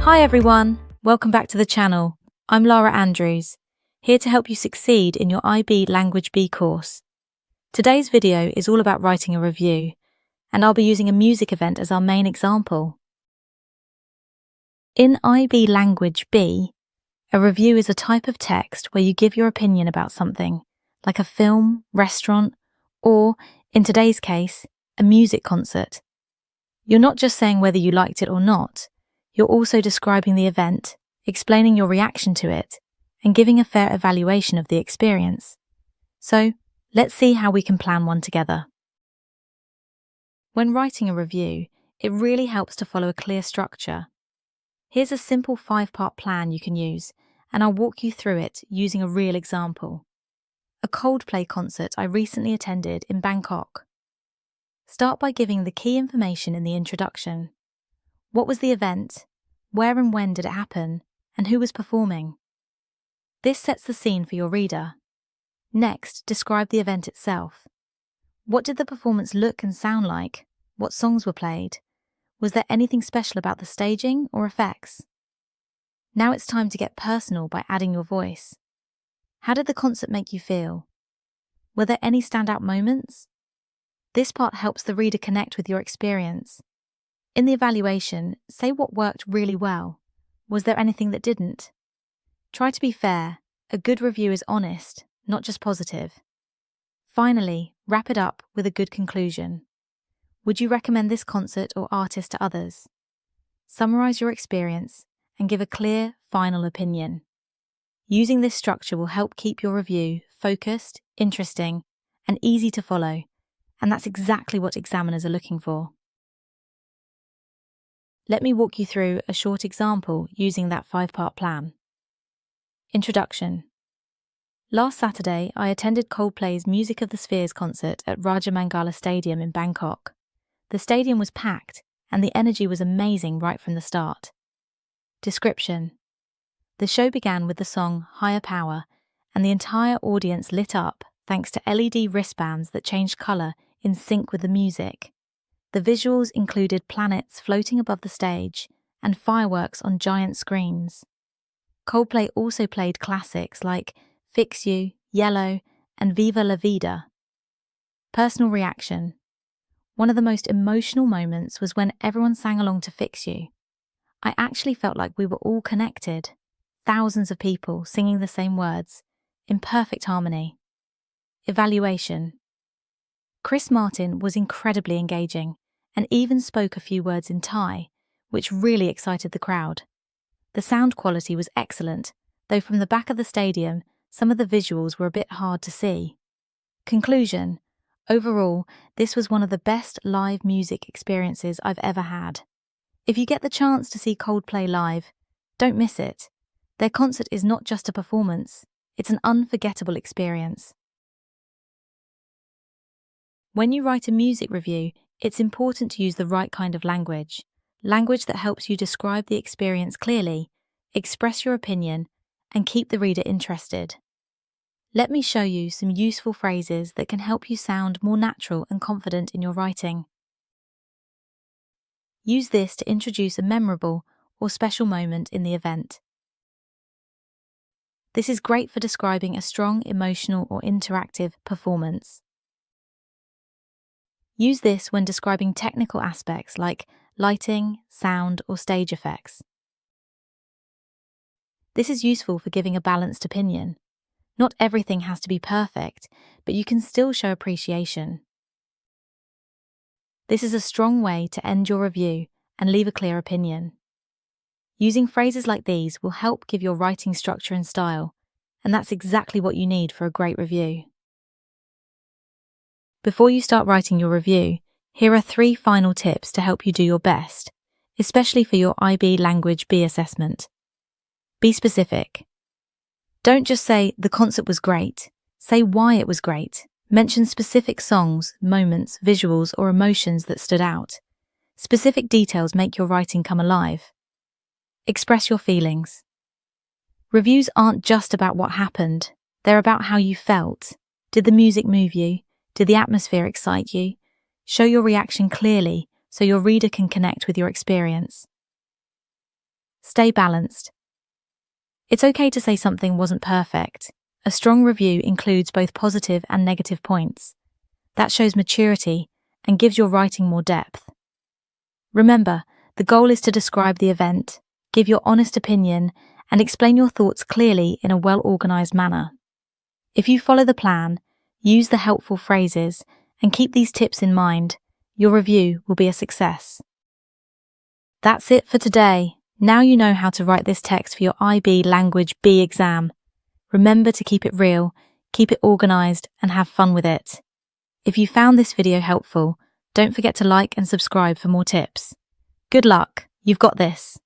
Hi everyone, welcome back to the channel. I'm Lara Andrews, here to help you succeed in your IB Language B course. Today's video is all about writing a review, and I'll be using a music event as our main example. In IB Language B, a review is a type of text where you give your opinion about something, like a film, restaurant, or, in today's case, a music concert. You're not just saying whether you liked it or not, you're also describing the event, explaining your reaction to it, and giving a fair evaluation of the experience. So, let's see how we can plan one together. When writing a review, it really helps to follow a clear structure. Here's a simple 5-part plan you can use, and I'll walk you through it using a real example. A Coldplay concert I recently attended in Bangkok. Start by giving the key information in the introduction. What was the event? Where and when did it happen? And who was performing? This sets the scene for your reader. Next, describe the event itself. What did the performance look and sound like? What songs were played? Was there anything special about the staging or effects? Now it's time to get personal by adding your voice. How did the concert make you feel? Were there any standout moments? This part helps the reader connect with your experience. In the evaluation, say what worked really well. Was there anything that didn't? Try to be fair. A good review is honest, not just positive. Finally, wrap it up with a good conclusion. Would you recommend this concert or artist to others? Summarize your experience and give a clear, final opinion. Using this structure will help keep your review focused, interesting, and easy to follow, and that's exactly what examiners are looking for. Let me walk you through a short example using that 5-part plan. Introduction. Last Saturday, I attended Coldplay's Music of the Spheres concert at Rajamangala Stadium in Bangkok. The stadium was packed, and the energy was amazing right from the start. Description. The show began with the song Higher Power, and the entire audience lit up thanks to LED wristbands that changed colour in sync with the music. The visuals included planets floating above the stage and fireworks on giant screens. Coldplay also played classics like Fix You, Yellow, and Viva La Vida. Personal reaction. One of the most emotional moments was when everyone sang along to Fix You. I actually felt like we were all connected, thousands of people singing the same words, in perfect harmony. Evaluation. Chris Martin was incredibly engaging and even spoke a few words in Thai, which really excited the crowd. The sound quality was excellent, though from the back of the stadium, some of the visuals were a bit hard to see. Conclusion. Overall, this was one of the best live music experiences I've ever had. If you get the chance to see Coldplay live, don't miss it. Their concert is not just a performance, it's an unforgettable experience. When you write a music review, it's important to use the right kind of language that helps you describe the experience clearly, express your opinion, and keep the reader interested. Let me show you some useful phrases that can help you sound more natural and confident in your writing. Use this to introduce a memorable or special moment in the event. This is great for describing a strong emotional or interactive performance. Use this when describing technical aspects like lighting, sound, or stage effects. This is useful for giving a balanced opinion. Not everything has to be perfect, but you can still show appreciation. This is a strong way to end your review and leave a clear opinion. Using phrases like these will help give your writing structure and style, and that's exactly what you need for a great review. Before you start writing your review, here are 3 final tips to help you do your best, especially for your IB Language B assessment. Be specific. Don't just say, the concert was great. Say why it was great. Mention specific songs, moments, visuals, or emotions that stood out. Specific details make your writing come alive. Express your feelings. Reviews aren't just about what happened. They're about how you felt. Did the music move you? Did the atmosphere excite you? Show your reaction clearly so your reader can connect with your experience. Stay balanced. It's okay to say something wasn't perfect. A strong review includes both positive and negative points. That shows maturity and gives your writing more depth. Remember, the goal is to describe the event, give your honest opinion, and explain your thoughts clearly in a well-organized manner. If you follow the plan, use the helpful phrases, and keep these tips in mind, your review will be a success. That's it for today. Now you know how to write this text for your IB Language B exam. Remember to keep it real, keep it organized, and have fun with it. If you found this video helpful, don't forget to like and subscribe for more tips. Good luck, you've got this.